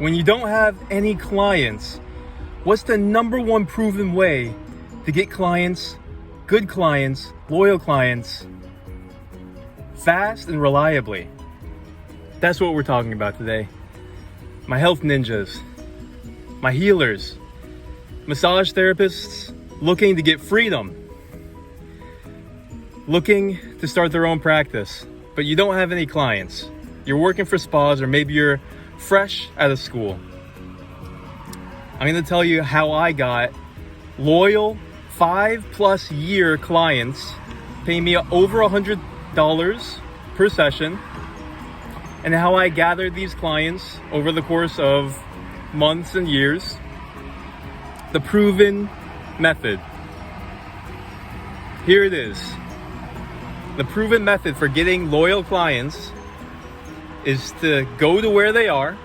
when you don't have any clients, what's the number one proven way to get clients, good clients, loyal clients, fast and reliably? That's what we're talking about today. My health ninjas, my healers, massage therapists looking to get freedom, looking to start their own practice, but you don't have any clients. You're working for spas, or maybe you're fresh out of school. I'm going to tell you how I got loyal 5+ year clients paying me over $100 per session, and how I gathered these clients over the course of months and years. The proven method. Here it is. The proven method for getting loyal clients is to go to where they are,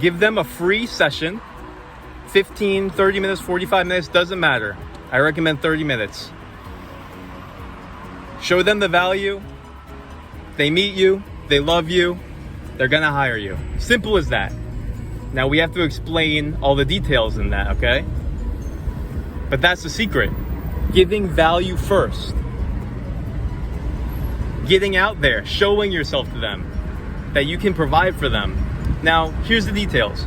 give them a free session, 15, 30 minutes, 45 minutes, doesn't matter. I recommend 30 minutes. Show them the value. They meet you, they love you, they're gonna hire you. Simple as that. Now we have to explain all the details in that, okay? But that's the secret. Giving value first. Getting out there, showing yourself to them that you can provide for them. Now, here's the details.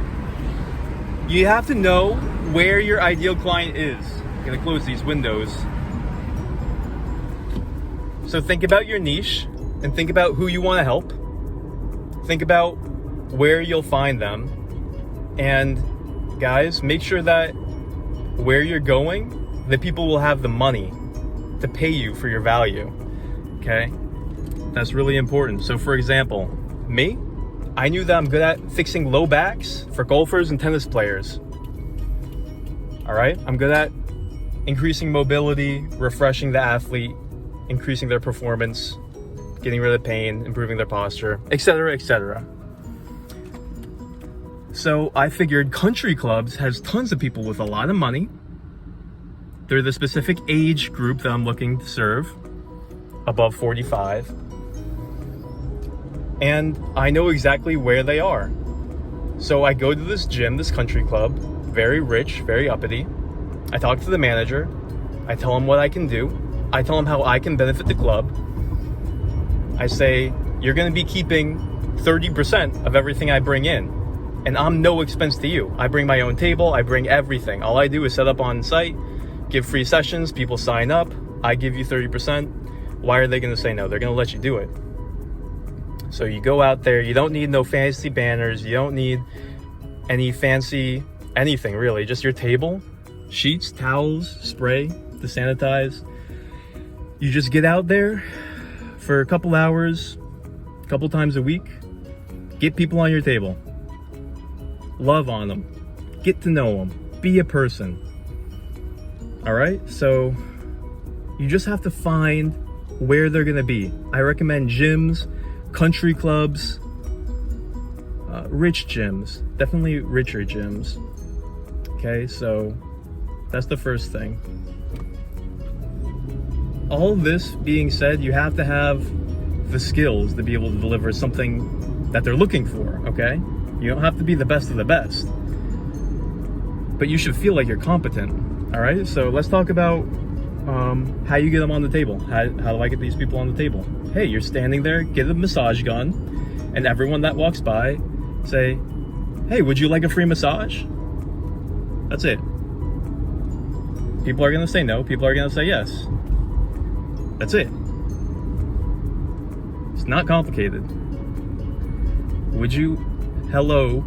You have to know where your ideal client is. I'm gonna close these windows. So think about your niche and think about who you want to help. Think about where you'll find them. And guys, make sure that where you're going, the people will have the money to pay you for your value. Okay? That's really important. So for example, me, I knew that I'm good at fixing low backs for golfers and tennis players. All right? I'm good at increasing mobility, refreshing the athlete, increasing their performance, getting rid of pain, improving their posture, etc., etc. So I figured country clubs has tons of people with a lot of money. They're the specific age group that I'm looking to serve, above 45. And I know exactly where they are. So I go to this gym, this country club, very rich, very uppity. I talk to the manager. I tell him what I can do. I tell him how I can benefit the club. I say, you're going to be keeping 30% of everything I bring in. And I'm no expense to you. I bring my own table. I bring everything. All I do is set up on site, give free sessions. People sign up. I give you 30%. Why are they going to say no? They're going to let you do it. So you go out there. You don't need no fancy banners. You don't need any fancy anything, really. Just your table, sheets, towels, spray to sanitize. You just get out there for a couple hours, a couple times a week. Get people on your table. Love on them. Get to know them. Be a person. All right? So you just have to find where they're going to be. I recommend gyms, country clubs, rich gyms. Definitely richer gyms. Okay, so that's the first thing. All this being said, you have to have the skills to be able to deliver something that they're looking for, okay? You don't have to be the best of the best, but you should feel like you're competent, all right? So let's talk about how you get them on the table. How do I get these people on the table? Hey, you're standing there, get a massage gun, and everyone that walks by, say, hey, would you like a free massage? That's it. People are gonna say no, people are gonna say yes. That's it. It's not complicated. Hello,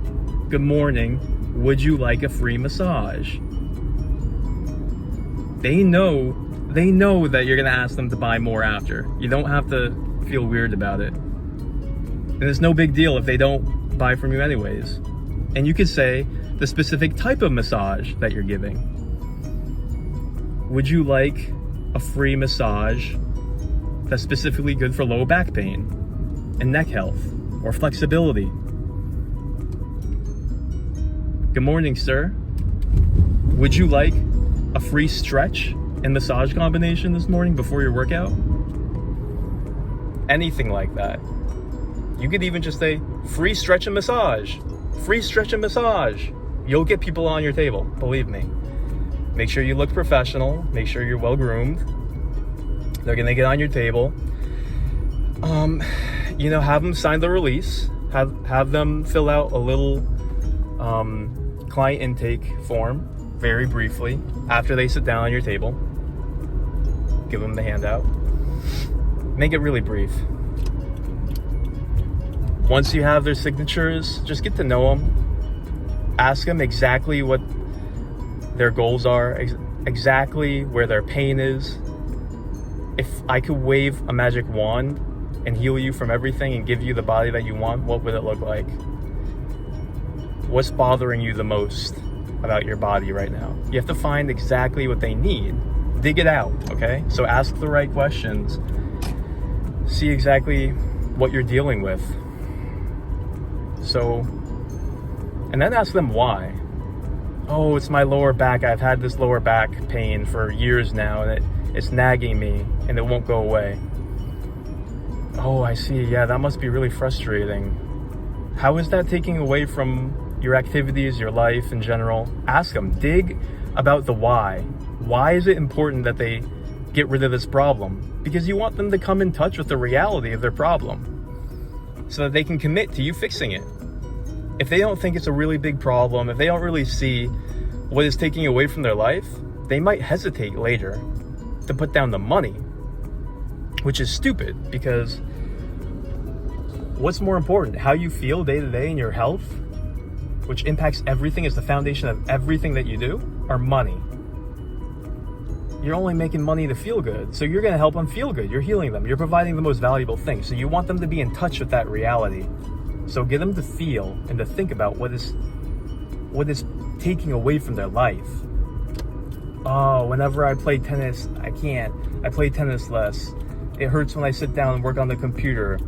good morning, would you like a free massage? They know that you're gonna ask them to buy more after. You don't have to feel weird about it. And it's no big deal if they don't buy from you anyways. And you could say the specific type of massage that you're giving. Would you like a free massage that's specifically good for low back pain and neck health or flexibility? Good morning, sir. Would you like a free stretch and massage combination this morning before your workout? Anything like that. You could even just say free stretch and massage. Free stretch and massage. You'll get people on your table, believe me. Make sure you look professional. Make sure you're well groomed. They're gonna get on your table. Have them sign the release. Have them fill out a little client intake form, very briefly, after they sit down on your table. Give them the handout. Make it really brief. Once you have their signatures, just get to know them. Ask them exactly what their goals are, exactly where their pain is. If I could wave a magic wand and heal you from everything and give you the body that you want, what would it look like? What's bothering you the most about your body right now? You have to find exactly what they need. Dig it out, okay? So ask the right questions. See exactly what you're dealing with. And then ask them why. Oh, it's my lower back. I've had this lower back pain for years now, and it's nagging me, and it won't go away. Oh, I see. Yeah, that must be really frustrating. How is that taking away from your activities, your life in general? Ask them. Dig about the why. Why is it important that they get rid of this problem? Because you want them to come in touch with the reality of their problem so that they can commit to you fixing it. If they don't think it's a really big problem, if they don't really see what is taking away from their life, they might hesitate later to put down the money, which is stupid, because what's more important? How you feel day to day in your health, which impacts everything, is the foundation of everything that you do, or money? You're only making money to feel good, so you're going to help them feel good. You're healing them. You're providing the most valuable thing, so you want them to be in touch with that reality. So get them to feel and to think about what is taking away from their life. Oh, whenever I play tennis, I can't. I play tennis less. It hurts when I sit down and work on the computer.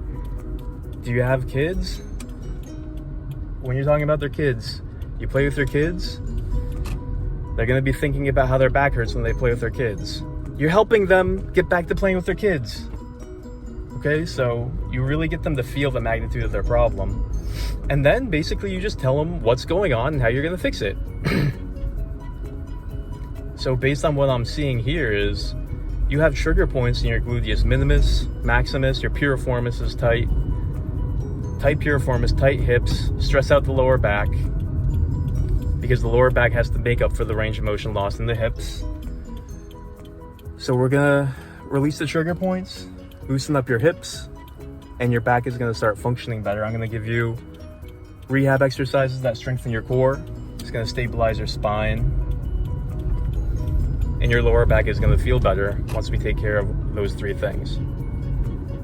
Do you have kids? When you're talking about their kids, you play with your kids, they're going to be thinking about how their back hurts when they play with their kids. You're helping them get back to playing with their kids. Okay, so you really get them to feel the magnitude of their problem. And then basically you just tell them what's going on and how you're going to fix it. So based on what I'm seeing here is you have trigger points in your gluteus minimus, maximus, your piriformis is tight. Tight piriformis, tight hips, stress out the lower back, because the lower back has to make up for the range of motion lost in the hips. So we're gonna release the trigger points, loosen up your hips, and your back is gonna start functioning better. I'm gonna give you rehab exercises that strengthen your core. It's gonna stabilize your spine, and your lower back is gonna feel better once we take care of those three things.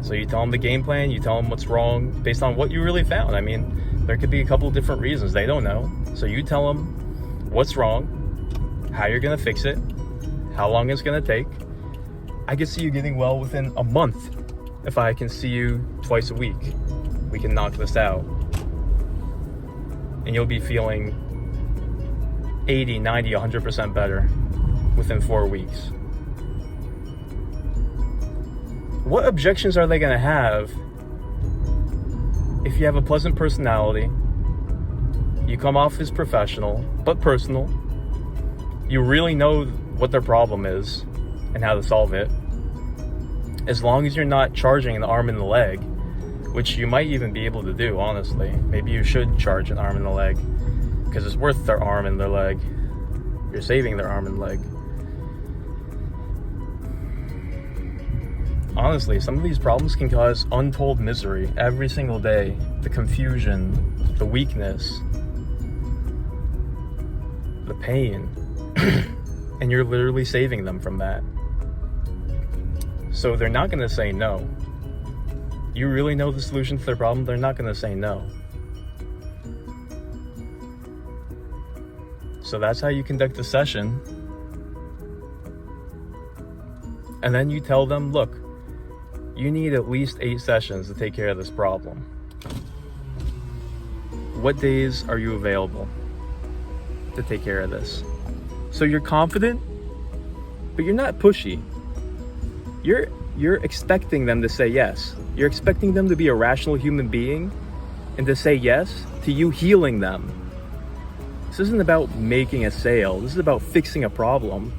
So you tell them the game plan, you tell them what's wrong based on what you really found. I mean, there could be a couple of different reasons. They don't know. So you tell them what's wrong, how you're gonna fix it, how long it's gonna take. I can see you getting well within a month. If I can see you twice a week, we can knock this out. And you'll be feeling 80, 90, 100% better within 4 weeks. What objections are they gonna have if you have a pleasant personality, you come off as professional, but personal, you really know what their problem is and how to solve it? As long as you're not charging an arm and a leg, which you might even be able to do, honestly. Maybe you should charge an arm and a leg, because it's worth their arm and their leg. You're saving their arm and leg. Honestly, some of these problems can cause untold misery every single day. The confusion, the weakness, the pain. And you're literally saving them from that. So they're not going to say no. You really know the solution to their problem, they're not going to say no. So that's how you conduct a session. And then you tell them, look, you need at least 8 sessions to take care of this problem. What days are you available to take care of this? So you're confident, but you're not pushy. You're expecting them to say yes. You're expecting them to be a rational human being and to say yes to you healing them. This isn't about making a sale. This is about fixing a problem.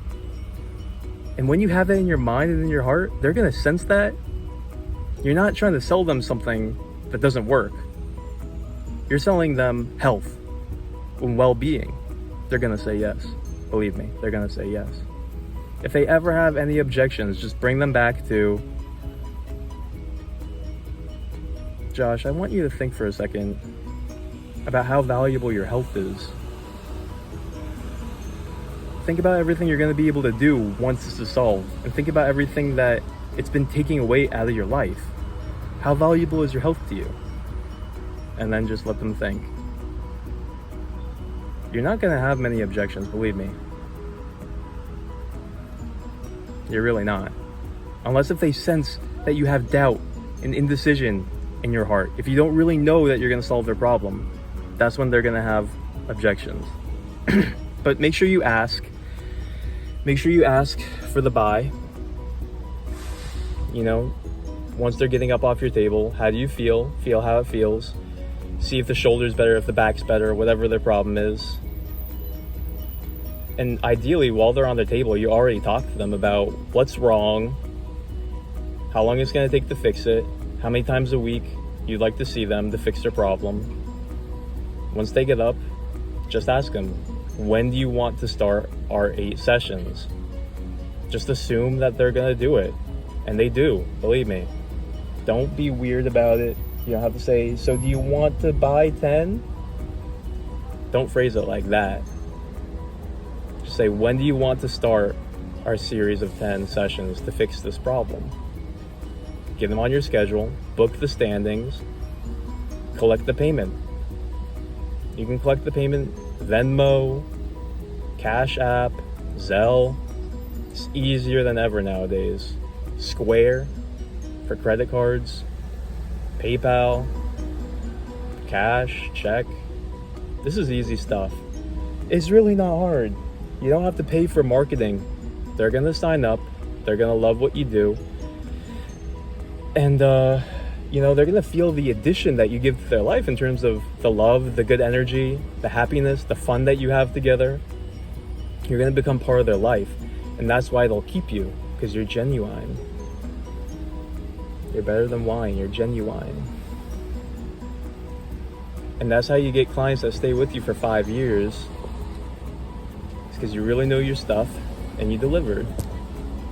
And when you have that in your mind and in your heart, they're going to sense that. You're not trying to sell them something that doesn't work. You're selling them health and well-being. They're going to say yes. Believe me, they're going to say yes. If they ever have any objections, just bring them back to, Josh, I want you to think for a second about how valuable your health is. Think about everything you're going to be able to do once this is solved, and think about everything that it's been taking away out of your life. How valuable is your health to you? And then just let them think. You're not going to have many objections, believe me. You're really not. Unless if they sense that you have doubt and indecision in your heart. If you don't really know that you're going to solve their problem, that's when they're going to have objections. But make sure you ask. Make sure you ask for the buy. You know, once they're getting up off your table, how do you feel? Feel how it feels. See if the shoulder's better, if the back's better, whatever their problem is. And ideally, while they're on the table, you already talk to them about what's wrong, how long it's going to take to fix it, how many times a week you'd like to see them to fix their problem. Once they get up, just ask them, when do you want to start our 8 sessions? Just assume that they're going to do it. And they do, believe me. Don't be weird about it. You don't have to say, so do you want to buy 10? Don't phrase it like that. Just say, when do you want to start our series of 10 sessions to fix this problem? Get them on your schedule, book the standings, collect the payment. You can collect the payment Venmo, Cash App, Zelle. It's easier than ever nowadays. Square for credit cards, PayPal, cash, check. This is easy stuff. It's really not hard. You don't have to pay for marketing. They're going to sign up. They're going to love what you do. And, you know, they're going to feel the addition that you give to their life in terms of the love, the good energy, the happiness, the fun that you have together. You're going to become part of their life. And that's why they'll keep you, because you're genuine. You're better than wine. You're genuine. And that's how you get clients that stay with you for 5 years. It's because you really know your stuff and you delivered.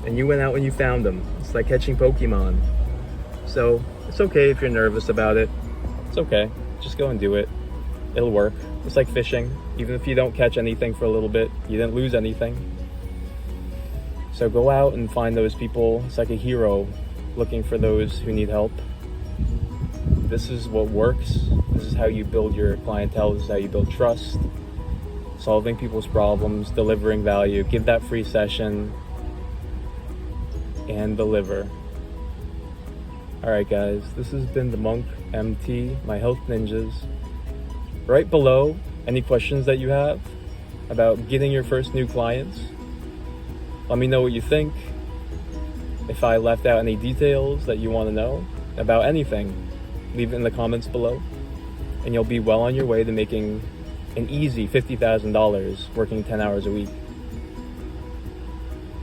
And you went out and you found them. It's like catching Pokemon. So it's okay if you're nervous about it. It's okay. Just go and do it. It'll work. It's like fishing. Even if you don't catch anything for a little bit, you didn't lose anything. So go out and find those people. It's like a hero looking for those who need help. This is what works. This is how you build your clientele. This is how you build trust. Solving people's problems, delivering value. Give that free session and deliver. Alright guys, this has been the Monk MT, my health ninjas. Right below, any questions that you have about getting your first new clients, let me know what you think. If I left out any details that you want to know about anything, leave it in the comments below. And you'll be well on your way to making an easy $50,000 working 10 hours a week.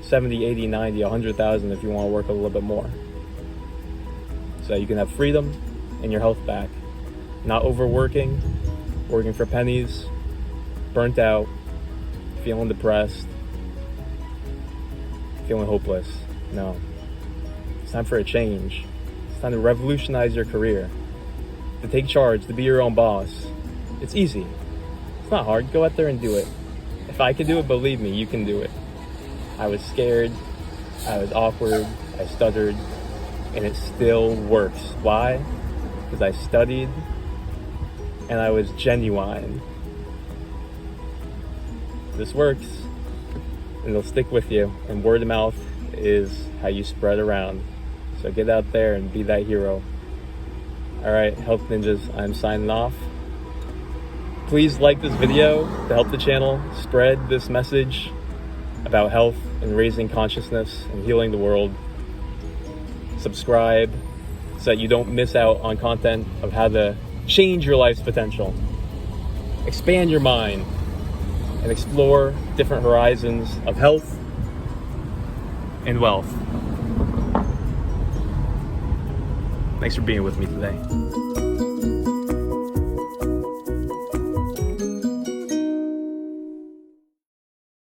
70, 80, 90, 100,000 if you want to work a little bit more. So you can have freedom and your health back. Not overworking, working for pennies, burnt out, feeling depressed, feeling hopeless. No. It's time for a change. It's time to revolutionize your career. To take charge, to be your own boss. It's easy. It's not hard. Go out there and do it. If I can do it, believe me, you can do it. I was scared. I was awkward. I stuttered. And it still works. Why? Because I studied and I was genuine. This works and it'll stick with you. And word of mouth is how you spread around. So get out there and be that hero. Alright, Health Ninjas, I'm signing off. Please like this video to help the channel spread this message about health and raising consciousness and healing the world. Subscribe so that you don't miss out on content of how to change your life's potential, expand your mind, and explore different horizons of health and wealth. Thanks for being with me today.